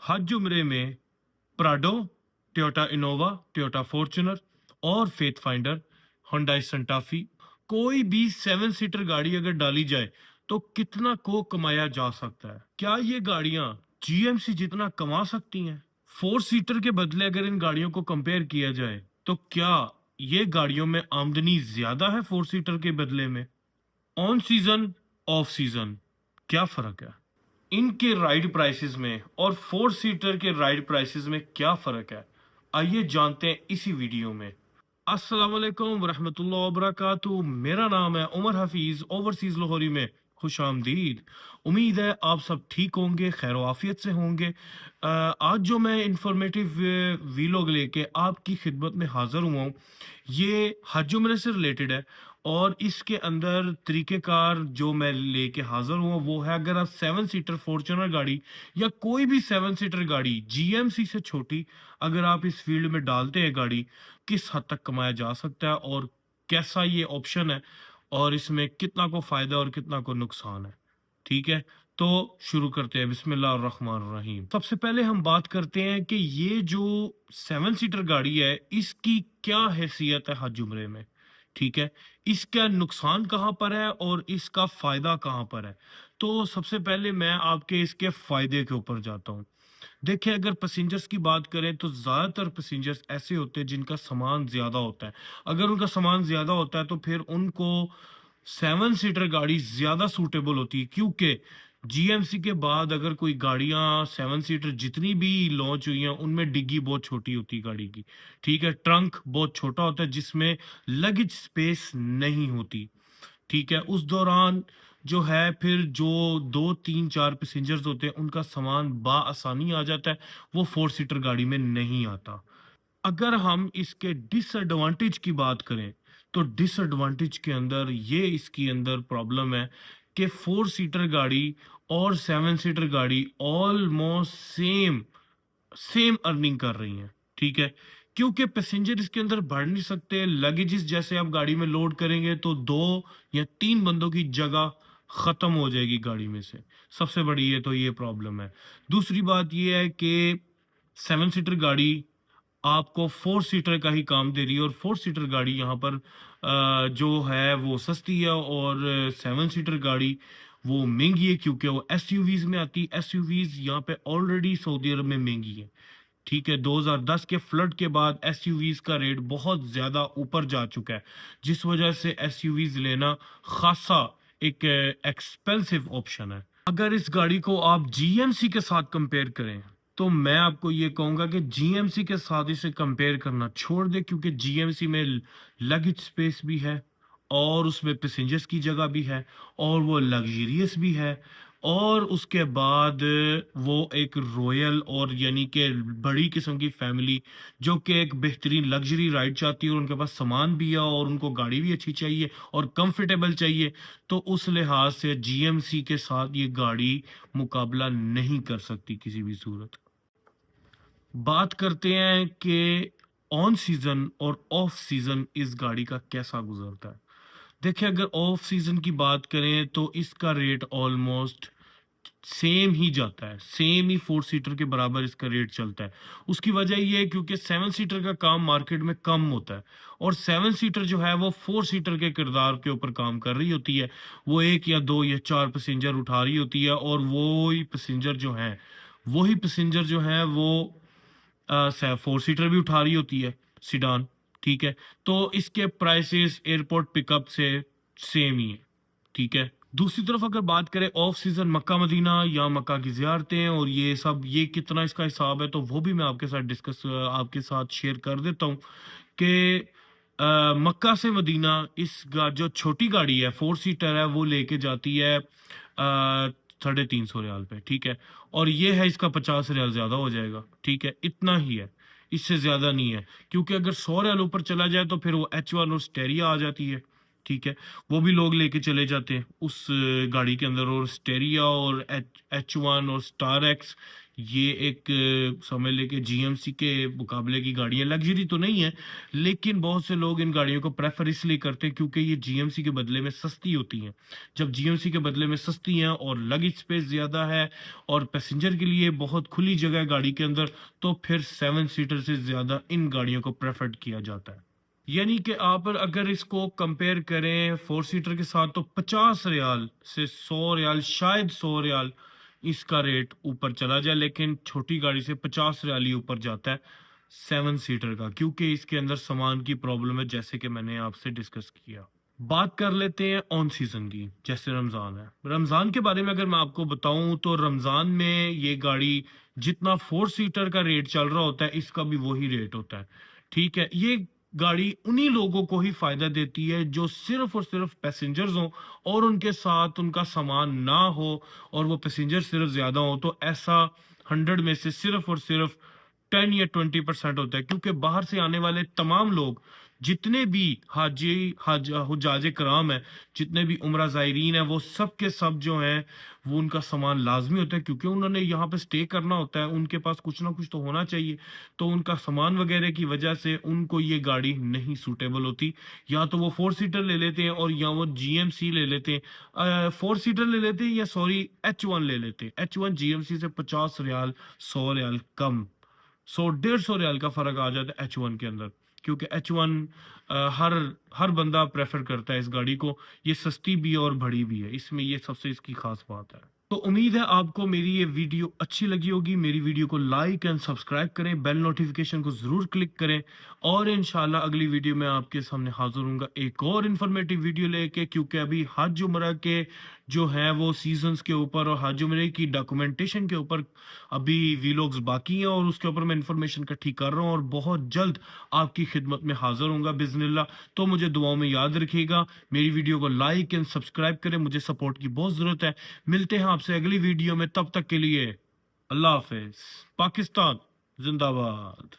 हज उम्रे में Prado, Toyota Innova, Toyota Fortuner और फेथ फाइंडर, होंडा सेंटाफी, कोई भी 7 सीटर गाड़ी अगर डाली जाए तो कितना को कमाया जा सकता है? क्या ये गाड़ियां जीएमसी जितना कमा सकती हैं? 4 सीटर के बदले अगर इन गाड़ियों को कंपेयर किया जाए तो क्या ये गाड़ियों में आमदनी ज्यादा है 4 सीटर के बदले में? ऑन सीजन, ऑफ सीजन, क्या फर्क है इनके राइड प्राइसेस में और 4 सीटर के राइड प्राइसेस में? क्या फर्क है, आइए जानते हैं इसी वीडियो में। अस्सलाम वालेकुम वरहमतुल्लाह वबरकातुहू। मेरा नाम है उमर हफीज, ओवरसीज लाहौरी में खुश आमदीद। उम्मीद है आप सब ठीक होंगे, खैर आफियत से होंगे। आज जो मैं इंफॉर्मेटिव वीलॉग लेके आपकी खिदमत में हाजिर हुआ हूँ, ये हज उम्रे से रिलेटेड है। और इसके अंदर तरीक़ेकार जो मैं लेके हाजिर हुआ वो है, अगर आप 7 सीटर फॉर्च्यूनर गाड़ी या कोई भी 7 सीटर गाड़ी जीएमसी से छोटी अगर आप इस फील्ड में डालते हैं गाड़ी, किस हद तक कमाया जा सकता है और कैसा ये ऑप्शन है और इसमें कितना को फायदा और कितना को नुकसान है। ठीक है, तो शुरू करते हैं। बिस्मिल्लाहिर्रहमानिर्रहीम। सबसे पहले हम बात करते हैं कि ये जो 7 सीटर गाड़ी है इसकी क्या हैसियत है हज उम्रे में। ठीक है, इसका नुकसान कहाँ पर है और इसका फायदा कहाँ पर है? तो सबसे पहले मैं आपके इसके फायदे के ऊपर जाता हूँ। देखिए, अगर पैसेंजर्स की बात करें तो ज़्यादातर पैसेंजर्स ऐसे होते हैं जिनका सामान ज़्यादा होता है। अगर उनका सामान ज़्यादा होता है तो फिर उनको 7 सीटर गाड़ी ज़्यादा सूटेबल होती है, क्योंकि जीएमसी के बाद अगर कोई गाड़ियाँ 7 सीटर जितनी भी लॉन्च हुई हैं उनमें डिग्गी बहुत छोटी होती है गाड़ी की। ठीक है, ट्रंक बहुत छोटा होता है जिसमें लगेज स्पेस नहीं होती। ठीक है, उस दौरान जो है फिर जो 2 3 4 पैसेंजर्स होते हैं उनका सामान आसानी आ जाता है, वो 4 सीटर गाड़ी में नहीं आता। अगर हम इसके डिसएडवांटेज की बात करें तो डिसएडवांटेज के अंदर ये इसकी अंदर प्रॉब्लम है कि 4 सीटर गाड़ी और 7 सीटर गाड़ी ऑलमोस्ट सेम सेम अर्निंग कर रही हैं। ठीक है, क्योंकि पैसेंजर इसके अंदर बढ़ नहीं सकते। लगेजेस जैसे आप गाड़ी में लोड करेंगे तो 2 या 3 बंदों की जगह खत्म हो जाएगी गाड़ी में से। सबसे बड़ी ये तो ये प्रॉब्लम है। दूसरी बात ये है कि 7 सीटर गाड़ी आपको 4 सीटर का ही काम दे रही है और 4 सीटर गाड़ी यहाँ पर जो है वो सस्ती है और 7 सीटर गाड़ी वो महंगी है, क्योंकि वो एसयूवीज में आती है। एसयूवीज यहाँ पे ऑलरेडी सऊदी अरब में महंगी है। ठीक है, 2010 के फ्लड के बाद एसयूवीज का रेट बहुत ज्यादा ऊपर जा चुका है, जिस वजह से एसयूवीज लेना खासा एक एक्सपेंसिव ऑप्शन है। अगर इस गाड़ी को आप जीएमसी के साथ कंपेयर करें तो मैं आपको ये कहूंगा कि जीएमसी के साथ इसे कंपेयर करना छोड़ दे, क्योंकि जीएमसी में लगेज स्पेस भी है और उसमें पैसेंजर्स की जगह भी है और वो लग्जरियस भी है। और उसके बाद वो एक रॉयल और यानी कि बड़ी किस्म की फैमिली जो कि एक बेहतरीन लग्जरी राइड चाहती है और उनके पास सामान भी है और उनको गाड़ी भी अच्छी चाहिए और कंफर्टेबल चाहिए, तो उस लिहाज से जीएमसी के साथ ये गाड़ी मुकाबला नहीं कर सकती किसी भी सूरत। बात करते हैं कि ऑन सीजन और ऑफ सीजन इस गाड़ी का कैसा गुजरता है। देखिए, अगर ऑफ सीजन की बात करें तो इसका रेट ऑलमोस्ट सेम ही जाता है, सेम ही 4 सीटर के बराबर इसका रेट चलता है। उसकी वजह ये है क्योंकि 7 सीटर का काम मार्केट में कम होता है और 7 सीटर जो है वो 4 सीटर के किरदार के ऊपर काम कर रही होती है। वो 1 या 2 या 4 पैसेंजर उठा रही होती है और वही पैसेंजर जो है वो 4 सीटर भी उठा रही होती है, सिडान। ठीक है, तो इसके प्राइसेस एयरपोर्ट पिकअप से सेम ही है। ठीक है, दूसरी तरफ अगर बात करें ऑफ सीजन मक्का मदीना या मक्का की जियारतें और ये सब, ये कितना इसका हिसाब है तो वो भी मैं आपके साथ शेयर कर देता हूँ कि मक्का से मदीना जो छोटी गाड़ी है 4 सीटर है वो लेके जाती है 350 रियाल पे। ठीक है, और ये है इसका 50 रियाल ज्यादा हो जाएगा। ठीक है, इतना ही है, इससे ज्यादा नहीं है, क्योंकि अगर 100 रियाल ऊपर चला जाए तो फिर वो H1 और स्टेरिया आ जाती है। ठीक है, वो भी लोग लेके चले जाते हैं उस गाड़ी के अंदर, और स्टेरिया और H1 और स्टार एक्स یہ ایک سمجھ لے کہ جی ایم سی کے مقابلے کی گاڑیاں لگژری تو نہیں ہے، لیکن بہت سے لوگ ان گاڑیوں کو پریفر اس لیے کرتے ہیں کیونکہ یہ جی ایم سی کے بدلے میں سستی ہوتی ہیں۔ جب جی ایم سی کے بدلے میں سستی ہیں اور لگیج اسپیس زیادہ ہے اور پیسنجر کے لیے بہت کھلی جگہ ہے گاڑی کے اندر، تو پھر 7 سیٹر سے زیادہ ان گاڑیوں کو پریفر کیا جاتا ہے۔ یعنی کہ آپ اگر اس کو کمپیئر کریں 4 سیٹر کے ساتھ تو 50 ریال سے 100 ریال، شاید 100 ریال اس کا ریٹ اوپر چلا جائے، لیکن چھوٹی گاڑی سے 50 ریال ہی اوپر جاتا ہے 7 سیٹر کا، کیونکہ اس کے اندر سامان کی پرابلم ہے جیسے کہ میں نے آپ سے ڈسکس کیا۔ بات کر لیتے ہیں آن سیزن کی، جیسے رمضان ہے۔ رمضان کے بارے میں اگر میں آپ کو بتاؤں تو رمضان میں یہ گاڑی جتنا 4 سیٹر کا ریٹ چل رہا ہوتا ہے اس کا بھی وہی ریٹ ہوتا ہے، ٹھیک ہے۔ یہ گاڑی انہی لوگوں کو ہی فائدہ دیتی ہے جو صرف اور صرف پیسنجرز ہوں اور ان کے ساتھ ان کا سامان نہ ہو اور وہ پیسنجر صرف زیادہ ہوں، تو ایسا 100 میں سے صرف اور صرف 10 یا 20% ہوتا ہے، کیونکہ باہر سے آنے والے تمام لوگ جتنے بھی حجاج کرام ہیں، جتنے بھی عمرہ زائرین ہیں، وہ سب کے سب جو ہیں وہ ان کا سامان لازمی ہوتا ہے، کیونکہ انہوں نے یہاں پہ سٹے کرنا ہوتا ہے، ان کے پاس کچھ نہ کچھ تو ہونا چاہیے، تو ان کا سامان وغیرہ کی وجہ سے ان کو یہ گاڑی نہیں سوٹیبل ہوتی، یا تو وہ 4 سیٹر لے لیتے ہیں اور یا وہ جی ایم سی لے لیتے ہیں، 4 سیٹر لے لیتے ہیں یا سوری H1 لے لیتے ہیں۔ H1 جی ایم سی سے 50 ریال 100 ریال کم، 100 150 ریال کا فرق آ جاتا ہے H1 کے اندر، کیونکہ H1 ہر بندہ پریفر کرتا ہے اس گاڑی کو، یہ سستی بھی ہے اور بڑی بھی ہے، اس میں یہ سب سے اس کی خاص بات ہے۔ تو امید ہے آپ کو میری یہ ویڈیو اچھی لگی ہوگی، میری ویڈیو کو لائک اینڈ سبسکرائب کریں، بیل نوٹیفیکیشن کو ضرور کلک کریں، اور انشاءاللہ اگلی ویڈیو میں آپ کے سامنے حاضر ہوں گا ایک اور انفارمیٹیو ویڈیو لے کے، کیونکہ ابھی حج عمرہ کے جو ہیں وہ سیزنز کے اوپر اور حج عمرہ کی ڈاکومنٹیشن کے اوپر ابھی ویلوگز باقی ہیں، اور اس کے اوپر میں انفارمیشن اکٹھی کر رہا ہوں اور بہت جلد آپ کی خدمت میں حاضر ہوں گا باذن اللہ۔ تو مجھے دعاؤں میں یاد رکھیے گا، میری ویڈیو کو لائک اینڈ سبسکرائب کریں، مجھے سپورٹ کی بہت ضرورت ہے۔ ملتے ہیں آپ سے اگلی ویڈیو میں، تب تک کے لیے اللہ حافظ۔ پاکستان زندہ باد۔